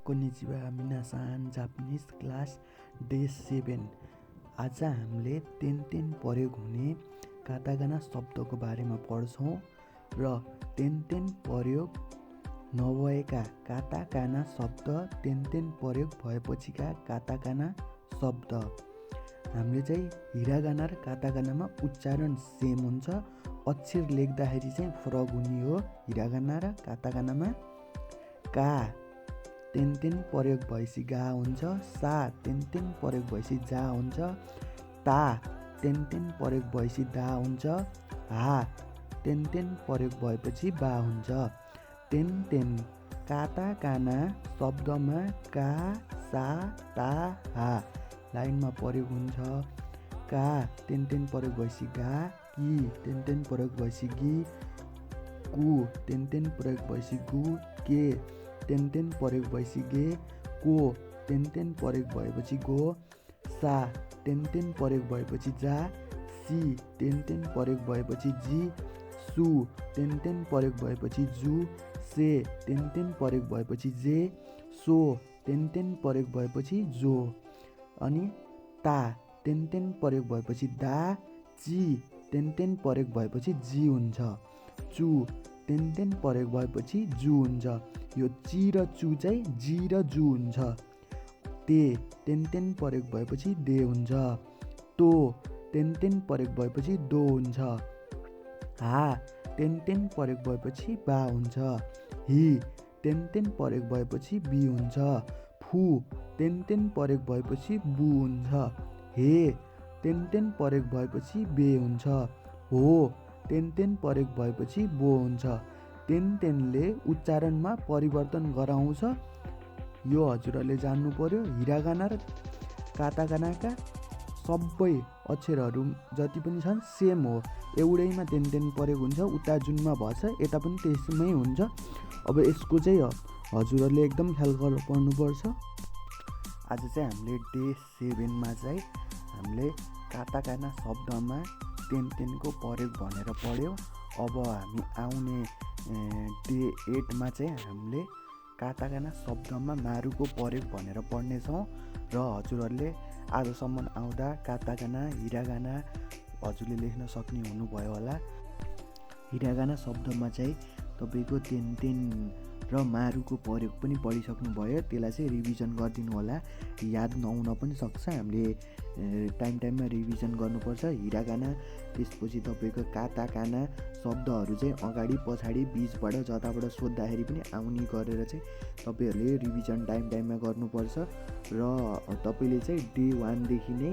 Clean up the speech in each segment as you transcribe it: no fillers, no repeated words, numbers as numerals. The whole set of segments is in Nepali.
Konnichiwa, minasan, Japanese class day 7। आज हामीले तेन प्रयोग हुने काताकाना शब्दको बारेमा पढ्छौँ र तेन प्रयोग नभएका काताकाना शब्द तेन प्रयोग भएपछिका काताकाना शब्द। हामीले चाहिँ हिरागाना र काताकानामा उच्चारण सेम हुन्छ, अक्षर लेख्दाखेरि चाहिँ फरक हुने हो। हिरागाना र काताकानामा का तेन प्रयोग भएपछि गा हुन्छ, सा तेन प्रयोग भएपछि जा हुन्छ, ता तेन प्रयोग भएपछि दा हुन्छ, हा तेन प्रयोग भएपछि बा हुन्छ। तेन काताकाना शब्दमा का, सा, ता, हा लाइनमा प्रयोग हुन्छ। का तेन प्रयोग भएपछि गा, कि तेन प्रयोग भएपछि गी, कु तेन प्रयोग भएपछि गु, के तेन प्रयोग भएपछि गे, को तेन प्रयोग भएपछि गो, सा तेन प्रयोग भएपछि जा, सी तेन प्रयोग भएपछि जी, सु तेन प्रयोग भएपछि जु, से तेन प्रयोग भएपछि जे, सो तेन प्रयोग भएपछि जो। अनि ता तेन प्रयोग भएपछि दा, ची तेन प्रयोग भएपछि जी हुन्छ, चु तेन प्रयोग भएपछि जु हुन्छ। यो ची र चु चाहिँ जी र जु हुन्छ। ते तेन प्रयोग भएपछि दे हुन्छ, तो तेन प्रयोग भएपछि दो हुन्छ, हा तेन प्रयोग भएपछि बा हुन्छ, हि तेन प्रयोग भएपछि बी हुन्छ, फु तेन प्रयोग भएपछि बु हुन्छ, हे तेन प्रयोग भएपछि बे हुन्छ, हो तेन प्रयोग भएपछि बो हुन्छ। तेनले उच्चारणमा परिवर्तन गराउँछ। यो हजुरहरूले जान्नु पर्यो। हिरागाना र काताकानाका सबै अक्षरहरू जति पनि छन् सेम हो, एउटैमा तेन प्रयोग हुन्छ। उता जुनमा भएछ यता पनि त्यसमै हुन्छ। अब यसको चाहिँ हजुरहरूले एकदम ख्याल गरेर पढ्नुपर्छ। आज चाहिँ हामीले डे 7मा चाहिँ हामीले काताकाना शब्दमा तेनको प्रयोग भनेर पढ्यौँ। अब हामी आउने डे 8मा चाहिँ हामीले काताकाना शब्दमा मारुको प्रयोग भनेर पढ्नेछौँ र हजुरहरूले आजसम्म आउँदा काताकाना हिरागाना हजुरले लेख्न सक्ने हुनुभयो होला। हिरागाना शब्दमा चाहिँ तपाईँको तेन र मारुको प्रयोग पनि पढिसक्नु भयो। त्यसलाई चाहिँ रिभिजन गरिदिनु होला, याद नहुन पनि सक्छ। हामीले टाइममा रिभिजन गर्नुपर्छ। हिरागाना त्यसपछि तपाईँको काताकाना शब्दहरू चाहिँ अगाडि पछाडि बिचबाट जताबाट सोद्धाखेरि पनि आउने गरेर चाहिँ तपाईँहरूले रिभिजन टाइममा गर्नुपर्छ। र तपाईँले चाहिँ डे 1देखि नै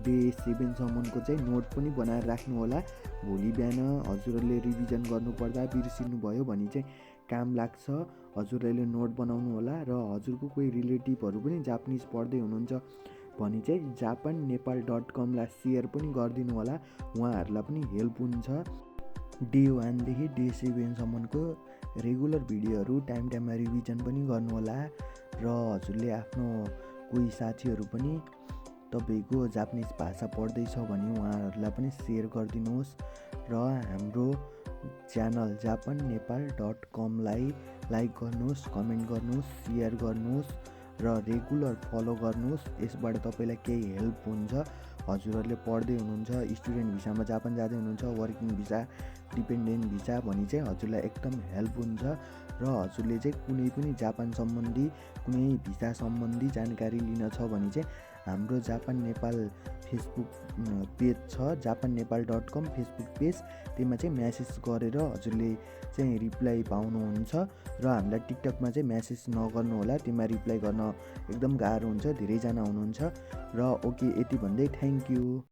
डे 7सम्मको चाहिँ नोट पनि बनाएर राख्नु होला। भोलि बिहान हजुरहरूले रिभिजन गर्नुपर्दा बिर्सिनु भयो भने चाहिँ काम लाग्छ। हजुरहरूले नोट बनाउनु होला र हजुरको कोही रिलेटिभहरू पनि जापानिज पढ्दै हुनुहुन्छ भने चाहिँ japanepal.com लाई सेयर पनि गरिदिनु होला, उहाँहरूलाई पनि हेल्प हुन्छ। डे 1देखि डे 7सम्मको रेगुलर भिडियोहरू टाइममा रिभिजन पनि गर्नु होला। र हजुरले आफ्नो कोही साथीहरू पनि तपाईँको जापानिज भाषा पढ्दैछ भने उहाँहरूलाई पनि सेयर गरिदिनुहोस्। र हाम्रो च्यानल japanepal.com लाई लाइक गर्नुहोस्, कमेन्ट गर्नुहोस्, सेयर गर्नुहोस् र रेगुलर फलो गर्नुहोस्। यसबाट तपाईँलाई केही हेल्प हुन्छ। हजुरहरूले पढ्दै हुनुहुन्छ, स्टुडेन्ट भिसामा जापान जाँदै हुनुहुन्छ, वर्किङ भिसा, डिपेन्डेन्ट भिसा भने चाहिँ हजुरलाई एकदम हेल्प हुन्छ। र हजुरले चाहिँ कुनै पनि जापान सम्बन्धी कुनै भिसा सम्बन्धी जानकारी लिन छ भने चाहिँ हाम्रो जापान नेपाल फेसबुक पेज छ, japanepal.com फेसबुक पेज। त्यसमा चाहिँ म्यासेज गरेर हजुरले चाहिँ रिप्लाई पाउनुहुन्छ। र हामीलाई टिकटकमा चाहिँ म्यासेज नगर्नु होला, त्यसमा रिप्लाई गर्न एकदम गाह्रो हुन्छ, धेरैजना हुनुहुन्छ। र ओके, यति भन्दै थ्याङ्क यू।